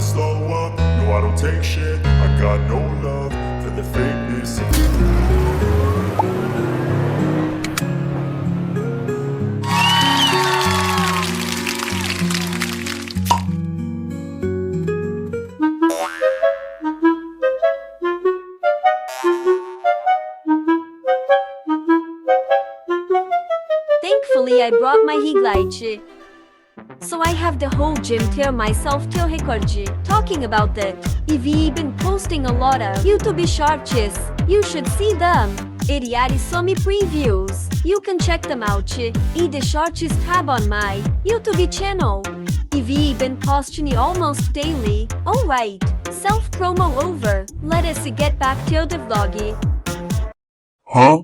slow up, no I don't take shit. I got no love for the fakeness. Thankfully I brought my highlight. So I have the whole gym tear myself till record. Talking about that, I've been posting a lot of YouTube shorts. You should see them. Iriari some previews. You can check them out. In the shorts tab on my YouTube channel. I've been posting almost daily. Alright, self promo over. Let us get back to the vlog. Huh?